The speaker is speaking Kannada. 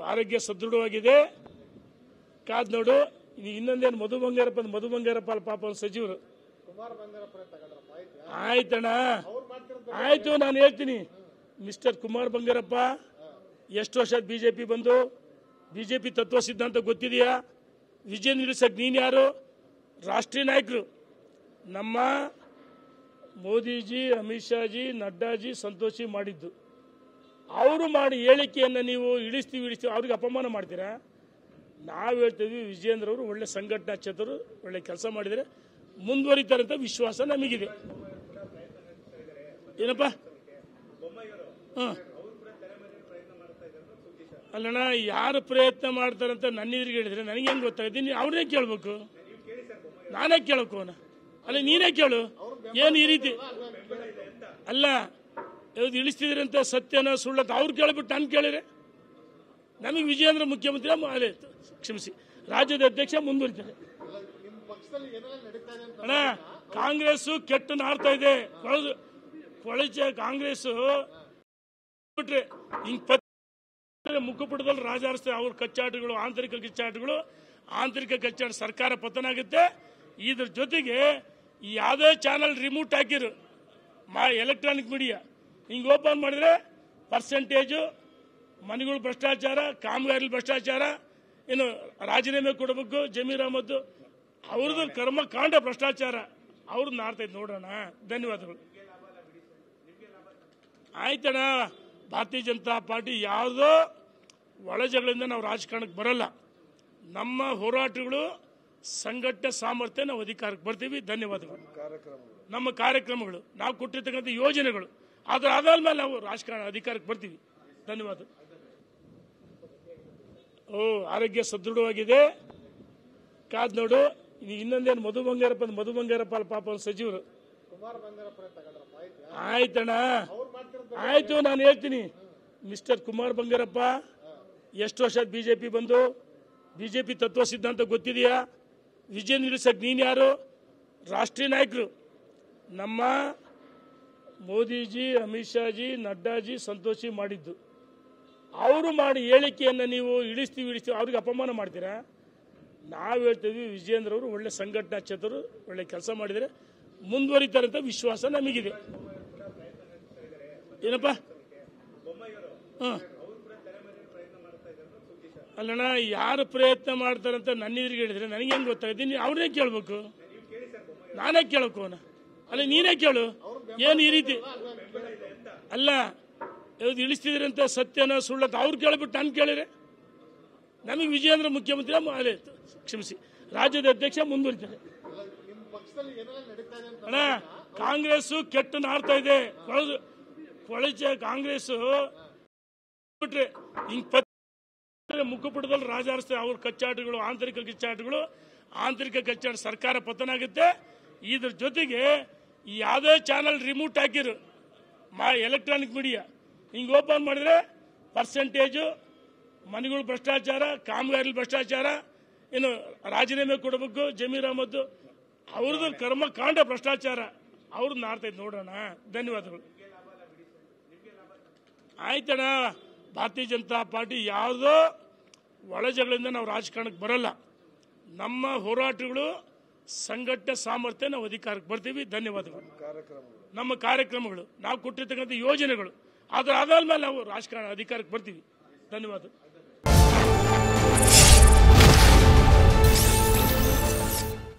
ಆರೋಗ್ಯ ಸದೃಢವಾಗಿದೆ. ಕಾದ್ ನೋಡು. ಇನ್ನೊಂದೇನು ಮಧು ಬಂಗಾರಪ್ಪ ಅಲ್ಲ ಪಾಪ ಒಂದು ಸಚಿವರು. ಆಯ್ತಣ್ಣ, ಆಯ್ತು, ನಾನು ಹೇಳ್ತೀನಿ. ಮಿಸ್ಟರ್ ಕುಮಾರ್ ಬಂಗಾರಪ್ಪ ಎಷ್ಟು ವರ್ಷ ಬಿಜೆಪಿ ಬಂದು ಬಿಜೆಪಿ ತತ್ವ ಸಿದ್ಧಾಂತ ಗೊತ್ತಿದೆಯಾ? ವಿಜಯ ನಿಲ್ಲಿಸಕ್ಕೆ ನೀನು ಯಾರು? ರಾಷ್ಟ್ರೀಯ ನಾಯಕರು ನಮ್ಮ ಮೋದಿಜಿ, ಅಮಿತ್ ಶಾಜಿ, ನಡ್ಡಾಜಿ, ಸಂತೋಷಿ ಮಾಡಿದ್ದು. ಅವರು ಮಾಡಿ ಹೇಳಿಕೆಯನ್ನು ನೀವು ಇಳಿಸ್ತೀವಿ ಅವ್ರಿಗೆ ಅಪಮಾನ ಮಾಡ್ತೀರಾ? ನಾವು ಹೇಳ್ತೀವಿ ವಿಜಯೇಂದ್ರ ಅವರು ಒಳ್ಳೆ ಸಂಘಟನಾ ಚತುರು, ಒಳ್ಳೆ ಕೆಲಸ ಮಾಡಿದರೆ ಮುಂದುವರಿತಾರೆ ಅಂತ ವಿಶ್ವಾಸ ನಮಗಿದೆ. ಏನಪ್ಪ? ಅಲ್ಲಣ್ಣ, ಯಾರು ಪ್ರಯತ್ನ ಮಾಡ್ತಾರಂತ ನನ್ನ ಎದುರಿಗೆ ಹೇಳಿದ್ರೆ ನನಗೆ ಹೆಂಗೆ ಗೊತ್ತಾಗುತ್ತೆ? ನೀವು ಅವ್ರನ್ನೇ ಕೇಳಬೇಕು, ನಾನೇ ಕೇಳಬೇಕು. ಅಲ್ಲ, ನೀನೇ ಕೇಳು. ಏನು ಈ ರೀತಿ ಅಲ್ಲ, ಯಾವ್ದು ಇಳಿಸ್ತಿದ್ರಿ ಅಂತ ಸತ್ಯನ ಸುಳ್ಳತ್ತ ಅವ್ರು ಕೇಳಿಬಿಟ್ಟು ನಾನು ಕೇಳಿದ್ರೆ ನಮಗೆ ವಿಜಯೇಂದ್ರ ಮುಖ್ಯಮಂತ್ರಿ ಅದೇ ಕ್ಷಮಿಸಿ ರಾಜ್ಯದ ಅಧ್ಯಕ್ಷ ಮುಂದುವರಿತಾರೆ. ಅಣ್ಣ, ಕಾಂಗ್ರೆಸ್ ಕೆಟ್ಟ ನಾಡ್ತಾ ಇದೆ. ಕೊಳಚ ಕಾಂಗ್ರೆಸ್ ಬಿಟ್ರೆ ಹಿಂಗ್ ಮುಖಪುಟದಲ್ಲಿ ರಾಜ ಆರಿಸ್ತಾರೆ. ಅವ್ರ ಕಚ್ಚಾಟಗಳು, ಆಂತರಿಕ ಕಚ್ಚಾಟ, ಸರ್ಕಾರ ಪತನ ಆಗುತ್ತೆ. ಇದ್ರ ಜೊತೆಗೆ ಯಾವುದೇ ಚಾನಲ್ ರಿಮೋಟ್ ಹಾಕಿರು ಎಲೆಕ್ಟ್ರಾನಿಕ್ ಮೀಡಿಯಾ ಹಿಂಗೆ ಓಪನ್ ಮಾಡಿದ್ರೆ ಪರ್ಸೆಂಟೇಜು, ಮನೆಗಳು ಭ್ರಷ್ಟಾಚಾರ, ಕಾಮಗಾರಿ ಭ್ರಷ್ಟಾಚಾರ, ಏನು ರಾಜೀನಾಮೆ ಕೊಡಬೇಕು ಜಮೀರ್ ಅಹಮದ್ ಅವ್ರದ್ದು ಕರ್ಮಕಾಂಡ ಭ್ರಷ್ಟಾಚಾರ ಅವ್ರದ್ದು ನಾಡ್ತೈತೆ ನೋಡೋಣ. ಧನ್ಯವಾದಗಳು. ಆಯ್ತಣ್ಣ, ಭಾರತೀಯ ಜನತಾ ಪಾರ್ಟಿ ಯಾವುದೋ ಒಳಜಗಳಿಂದ ನಾವು ರಾಜಕಾರಣಕ್ಕೆ ಬರಲ್ಲ. ನಮ್ಮ ಹೋರಾಟಗಳು ಸಂಘಟನೆ ಸಾಮರ್ಥ್ಯ, ನಾವು ಅಧಿಕಾರಕ್ಕೆ ಬರ್ತೀವಿ. ಧನ್ಯವಾದಗಳು. ನಮ್ಮ ಕಾರ್ಯಕ್ರಮಗಳು, ನಾವು ಕೊಟ್ಟಿರ್ತಕ್ಕಂಥ ಯೋಜನೆಗಳು, ಅದಾದ್ಮೇಲೆ ನಾವು ರಾಜಕಾರಣ ಅಧಿಕಾರಕ್ಕೆ ಬರ್ತೀವಿ. ಧನ್ಯವಾದ. ಆರೋಗ್ಯ ಸದೃಢವಾಗಿದೆ. ಕಾದ್ ನೋಡು. ಇನ್ನೊಂದೇನು ಮಧು ಬಂಗಾರಪ್ಪ ಅಲ್ಲ ಪಾಪ ಒಂದು ಸಚಿವರು. ಆಯ್ತಣ್ಣ, ಆಯ್ತು, ನಾನು ಹೇಳ್ತೀನಿ. ಮಿಸ್ಟರ್ ಕುಮಾರ್ ಬಂಗಾರಪ್ಪ ಎಷ್ಟು ವರ್ಷ ಬಿಜೆಪಿ ಬಂದು ಬಿಜೆಪಿ ತತ್ವ ಸಿದ್ಧಾಂತ ಗೊತ್ತಿದೆಯಾ? ವಿಜಯ ನಿಲ್ಲಿಸಕ್ಕೆ ನೀನು ಯಾರು? ರಾಷ್ಟ್ರೀಯ ನಾಯಕರು ನಮ್ಮ ಮೋದಿಜಿ, ಅಮಿತ್ ಶಾಜಿ, ನಡ್ಡಾಜಿ, ಸಂತೋಷಿ ಮಾಡಿದ್ದು. ಅವರು ಮಾಡಿ ಹೇಳಿಕೆಯನ್ನು ನೀವು ಇಳಿಸ್ತೀವಿ ಅವ್ರಿಗೆ ಅಪಮಾನ ಮಾಡ್ತೀರಾ? ನಾವು ಹೇಳ್ತೀವಿ ವಿಜಯೇಂದ್ರ ಅವರು ಒಳ್ಳೆ ಸಂಘಟನಾ ಚತುರು, ಒಳ್ಳೆ ಕೆಲಸ ಮಾಡಿದರೆ ಮುಂದುವರಿತಾರೆ ಅಂತ ವಿಶ್ವಾಸ ನಮಗಿದೆ. ಏನಪ್ಪ? ಅಲ್ಲಣ್ಣ, ಯಾರು ಪ್ರಯತ್ನ ಮಾಡ್ತಾರಂತ ನನ್ನ ಎದುರಿಗೆ ಹೇಳಿದ್ರೆ ನನಗೆ ಹೆಂಗೆ ಗೊತ್ತಾಗುತ್ತೆ? ನೀವು ಅವ್ರನ್ನೇ ಕೇಳಬೇಕು, ನಾನೇ ಕೇಳಬೇಕು. ಅಲ್ಲ, ನೀನೇ ಕೇಳು. ಏನು ಈ ರೀತಿ ಅಲ್ಲ, ಯಾವ್ದು ಇಳಿಸ್ತಿದ್ರಿ ಅಂತ ಸತ್ಯನ ಸುಳ್ಳತ್ತ ಅವ್ರು ಕೇಳಿಬಿಟ್ಟು ನಾನು ಕೇಳಿದ್ರೆ ನಮಗೆ ವಿಜಯೇಂದ್ರ ಮುಖ್ಯಮಂತ್ರಿ ಅದೇ ಕ್ಷಮಿಸಿ ರಾಜ್ಯದ ಅಧ್ಯಕ್ಷ ಮುಂದುವರಿತಾರೆ. ಅಣ್ಣ, ಕಾಂಗ್ರೆಸ್ ಕೆಟ್ಟ ನಾಡ್ತಾ ಇದೆ. ಕೊಳಚ ಕಾಂಗ್ರೆಸ್ ಬಿಟ್ರೆ ಹಿಂಗ್ ಮುಖಪುಟದಲ್ಲಿ ರಾಜ ಆರಿಸ್ತಾರೆ. ಅವ್ರ ಕಚ್ಚಾಟಗಳು, ಆಂತರಿಕ ಕಚ್ಚಾಟ, ಸರ್ಕಾರ ಪತನ ಆಗುತ್ತೆ. ಇದ್ರ ಜೊತೆಗೆ ಯಾವುದೇ ಚಾನಲ್ ರಿಮೋಟ್ ಹಾಕಿರು ಎಲೆಕ್ಟ್ರಾನಿಕ್ ಮೀಡಿಯಾ ಹಿಂಗೆ ಓಪನ್ ಮಾಡಿದ್ರೆ ಪರ್ಸೆಂಟೇಜು, ಮನೆಗಳು ಭ್ರಷ್ಟಾಚಾರ, ಕಾಮಗಾರಿ ಭ್ರಷ್ಟಾಚಾರ, ಏನು ರಾಜೀನಾಮೆ ಕೊಡಬೇಕು ಜಮೀರ್ ಅಹಮದ್ ಅವ್ರದ್ದು ಕರ್ಮಕಾಂಡ ಭ್ರಷ್ಟಾಚಾರ ಅವ್ರದ್ದು ನಾಡ್ತೈತೆ ನೋಡೋಣ. ಧನ್ಯವಾದಗಳು. ಆಯ್ತಣ್ಣ, ಭಾರತೀಯ ಜನತಾ ಪಾರ್ಟಿ ಯಾವುದೋ ಒಳಜಗಳಿಂದ ನಾವು ರಾಜಕಾರಣಕ್ಕೆ ಬರಲ್ಲ. ನಮ್ಮ ಹೋರಾಟಗಳು ಸಂಘಟನೆ ಸಾಮರ್ಥ್ಯ, ನಾವು ಅಧಿಕಾರಕ್ಕೆ ಬರ್ತೀವಿ. ಧನ್ಯವಾದಗಳು. ನಮ್ಮ ಕಾರ್ಯಕ್ರಮಗಳು, ನಾವು ಕೊಟ್ಟಿರ್ತಕ್ಕಂಥ ಯೋಜನೆಗಳು, ಅದಾದ್ಮೇಲೆ ನಾವು ರಾಜಕಾರಣ ಅಧಿಕಾರಕ್ಕೆ ಬರ್ತೀವಿ. ಧನ್ಯವಾದ.